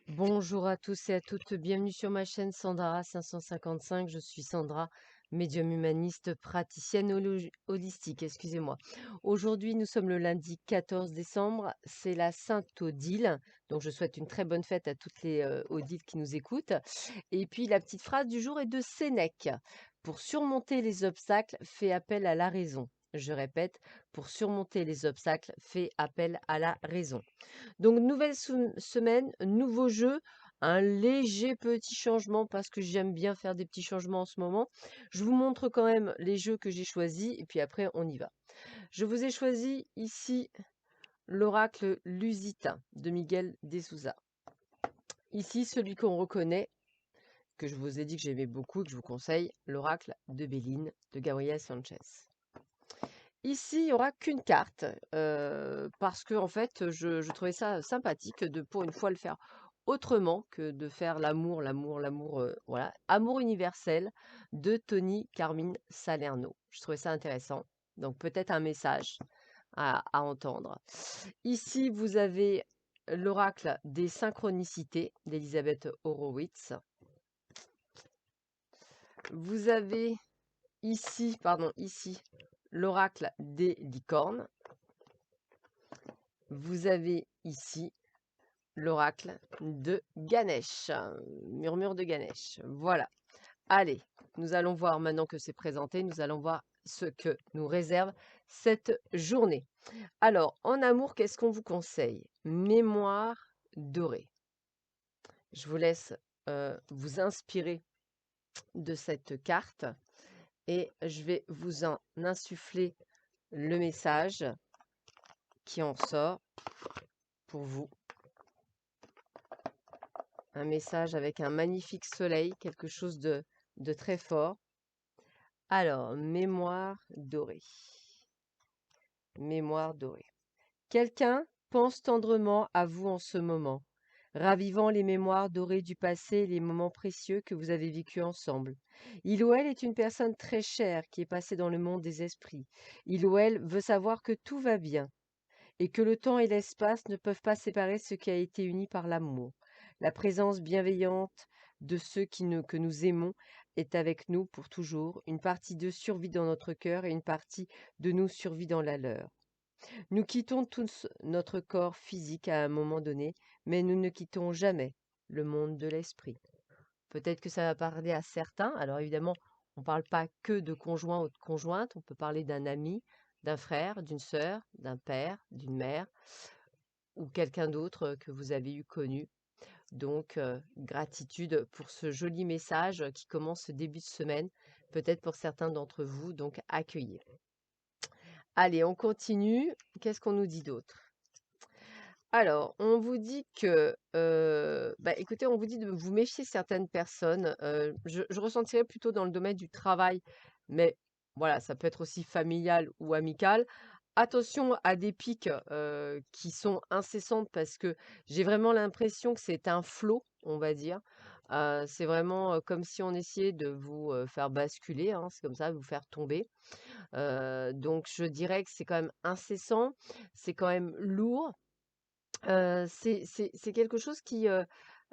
Bonjour à tous et à toutes, bienvenue sur ma chaîne Sandra 555. Je suis Sandra, médium humaniste, praticienne holistique, excusez-moi. Aujourd'hui, nous sommes le lundi 14 décembre, c'est la Sainte Odile, donc je souhaite une très bonne fête à toutes les Odiles qui nous écoutent. Et puis la petite phrase du jour est de Sénèque. Pour surmonter les obstacles, fais appel à la raison. Je répète, pour surmonter les obstacles, fais appel à la raison. Donc, nouvelle semaine, nouveau jeu, un léger petit changement parce que j'aime bien faire des petits changements en ce moment. Je vous montre quand même les jeux que j'ai choisis et puis après on y va. Je vous ai choisi ici l'oracle lusitain de Miguel de Souza. Ici, celui qu'on reconnaît, que je vous ai dit que j'aimais beaucoup et que je vous conseille, l'oracle de Béline de Gabriel Sanchez. Ici, il n'y aura qu'une carte, parce que en fait, je trouvais ça sympathique de, pour une fois, le faire autrement que de faire l'amour, voilà. Amour universel de Tony Carmine Salerno. Je trouvais ça intéressant. Donc peut-être un message à entendre. Ici, vous avez l'oracle des synchronicités d'Elisabeth Horowitz. Vous avez ici, l'oracle des licornes. Vous avez ici l'oracle de Ganesh, murmure de Ganesh. Voilà. Allez, nous allons voir maintenant que c'est présenté, nous allons voir ce que nous réserve cette journée. Alors, en amour, qu'est-ce qu'on vous conseille? Mémoire dorée. Je vous laisse vous inspirer de cette carte et je vais vous en insuffler le message qui en sort pour vous. Un message avec un magnifique soleil, quelque chose de très fort. Alors, mémoire dorée. Mémoire dorée. Quelqu'un pense tendrement à vous en ce moment, ravivant les mémoires dorées du passé et les moments précieux que vous avez vécus ensemble. Il ou elle est une personne très chère qui est passée dans le monde des esprits. Il ou elle veut savoir que tout va bien et que le temps et l'espace ne peuvent pas séparer ce qui a été uni par l'amour. La présence bienveillante de ceux que nous aimons est avec nous pour toujours. Une partie d'eux survit dans notre cœur et une partie de nous survit dans la leur. Nous quittons tous notre corps physique à un moment donné, mais nous ne quittons jamais le monde de l'esprit. Peut-être que ça va parler à certains. Alors évidemment, on ne parle pas que de conjoint ou de conjointe, on peut parler d'un ami, d'un frère, d'une sœur, d'un père, d'une mère ou quelqu'un d'autre que vous avez eu connu. Donc, gratitude pour ce joli message qui commence ce début de semaine, peut-être pour certains d'entre vous, donc accueillir. Allez, on continue. Qu'est-ce qu'on nous dit d'autre? Alors, on vous dit que, écoutez, on vous dit de vous méfier certaines personnes. Je ressentirais plutôt dans le domaine du travail, mais voilà, ça peut être aussi familial ou amical. Attention à des pics qui sont incessantes parce que j'ai vraiment l'impression que c'est un flot, on va dire. C'est vraiment comme si on essayait de vous faire basculer, hein, c'est comme ça, vous faire tomber. Donc, je dirais que c'est quand même incessant, c'est quand même lourd. C'est quelque chose qui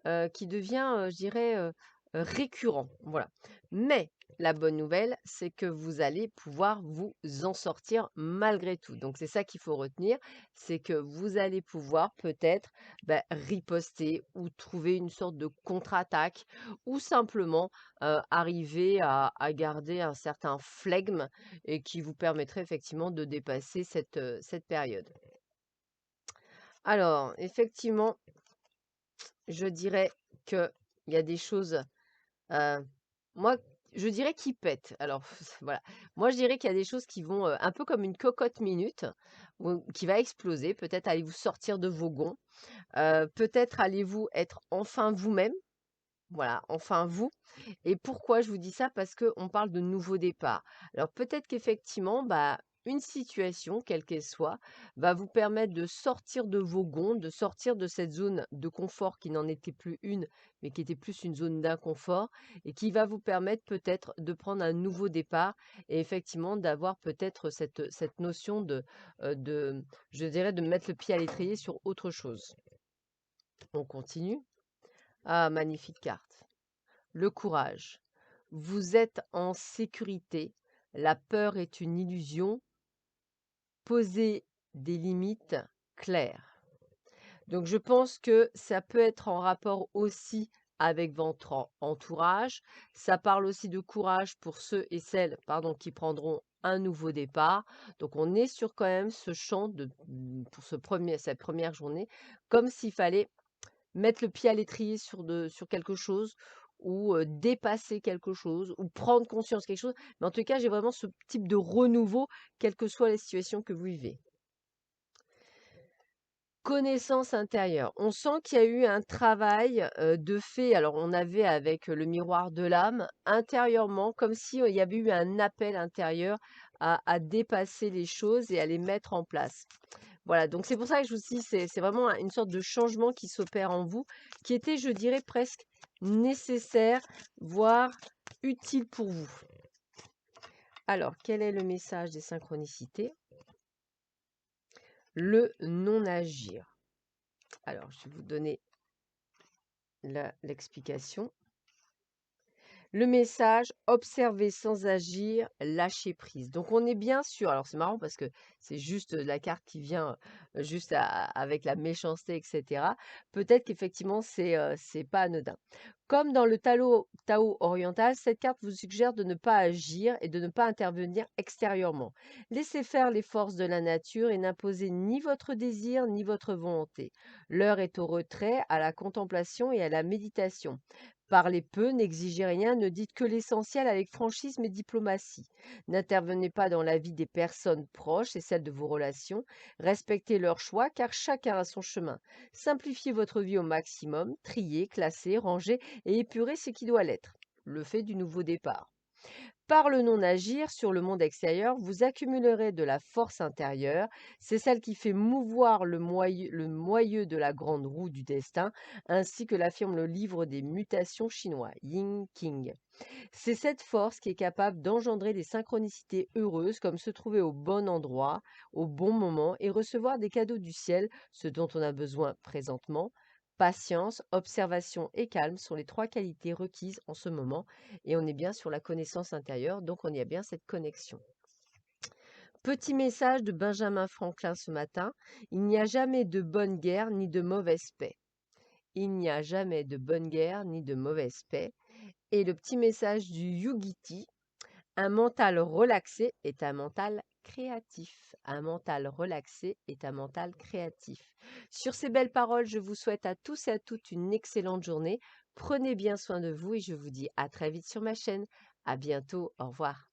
devient, je dirais, récurrent, voilà. Mais la bonne nouvelle, c'est que vous allez pouvoir vous en sortir malgré tout. Donc c'est ça qu'il faut retenir, c'est que vous allez pouvoir peut-être, riposter ou trouver une sorte de contre-attaque ou simplement, arriver à garder un certain flegme et qui vous permettrait effectivement de dépasser cette période. Alors effectivement, je dirais qu'il y a des choses, moi, je dirais qui pètent. Alors voilà, moi je dirais qu'il y a des choses qui vont, un peu comme une cocotte minute ou qui va exploser. Peut-être allez-vous sortir de vos gonds, peut-être allez-vous être enfin vous-même, voilà, enfin vous. Et pourquoi je vous dis ça? Parce qu'on parle de nouveau départ. Alors peut-être qu'effectivement, une situation, quelle qu'elle soit, va vous permettre de sortir de vos gonds, de sortir de cette zone de confort qui n'en était plus une, mais qui était plus une zone d'inconfort, et qui va vous permettre peut-être de prendre un nouveau départ et effectivement d'avoir peut-être cette notion je dirais, de mettre le pied à l'étrier sur autre chose. On continue. Ah, magnifique carte. Le courage. Vous êtes en sécurité. La peur est une illusion. Posez des limites claires. Donc je pense que ça peut être en rapport aussi avec votre entourage. Ça parle aussi de courage pour ceux et celles, pardon, qui prendront un nouveau départ. Donc on est sur quand même ce champ pour cette première journée, comme s'il fallait mettre le pied à l'étrier sur quelque chose ou dépasser quelque chose ou prendre conscience de quelque chose. Mais en tout cas, j'ai vraiment ce type de renouveau, quelles que soient les situations que vous vivez. Connaissance intérieure. On sent qu'il y a eu un travail, de fait. Alors on avait avec le miroir de l'âme, intérieurement, comme si, il y avait eu un appel intérieur à dépasser les choses et à les mettre en place. Voilà, donc c'est pour ça que je vous dis, c'est vraiment une sorte de changement qui s'opère en vous, qui était, je dirais, presque nécessaire, voire utile pour vous. Alors, quel est le message des synchronicités? Le non-agir. Alors, je vais vous donner l'explication. Le message, observer sans agir, lâcher prise. Donc on est bien sûr, alors c'est marrant parce que c'est juste la carte qui vient juste avec la méchanceté, etc. Peut-être qu'effectivement c'est pas anodin. Comme dans le Tao oriental, cette carte vous suggère de ne pas agir et de ne pas intervenir extérieurement. Laissez faire les forces de la nature et n'imposez ni votre désir ni votre volonté. L'heure est au retrait, à la contemplation et à la méditation. Parlez peu, n'exigez rien, ne dites que l'essentiel avec franchise mais diplomatie. N'intervenez pas dans la vie des personnes proches et celle de vos relations. Respectez leurs choix car chacun a son chemin. Simplifiez votre vie au maximum, triez, classez, rangez et épurez ce qui doit l'être. Le fait du nouveau départ. Par le non-agir sur le monde extérieur, vous accumulerez de la force intérieure. C'est celle qui fait mouvoir le moyeu de la grande roue du destin, ainsi que l'affirme le livre des mutations chinois, Ying Qing. C'est cette force qui est capable d'engendrer des synchronicités heureuses, comme se trouver au bon endroit, au bon moment et recevoir des cadeaux du ciel, ce dont on a besoin présentement. Patience, observation et calme sont les trois qualités requises en ce moment et on est bien sur la connaissance intérieure, donc on y a bien cette connexion. Petit message de Benjamin Franklin ce matin, il n'y a jamais de bonne guerre ni de mauvaise paix. Il n'y a jamais de bonne guerre ni de mauvaise paix. Et le petit message du Yugiti, un mental relaxé est un mental créatif. Un mental relaxé est un mental créatif. Sur ces belles paroles, je vous souhaite à tous et à toutes une excellente journée. Prenez bien soin de vous et je vous dis à très vite sur ma chaîne. À bientôt. Au revoir.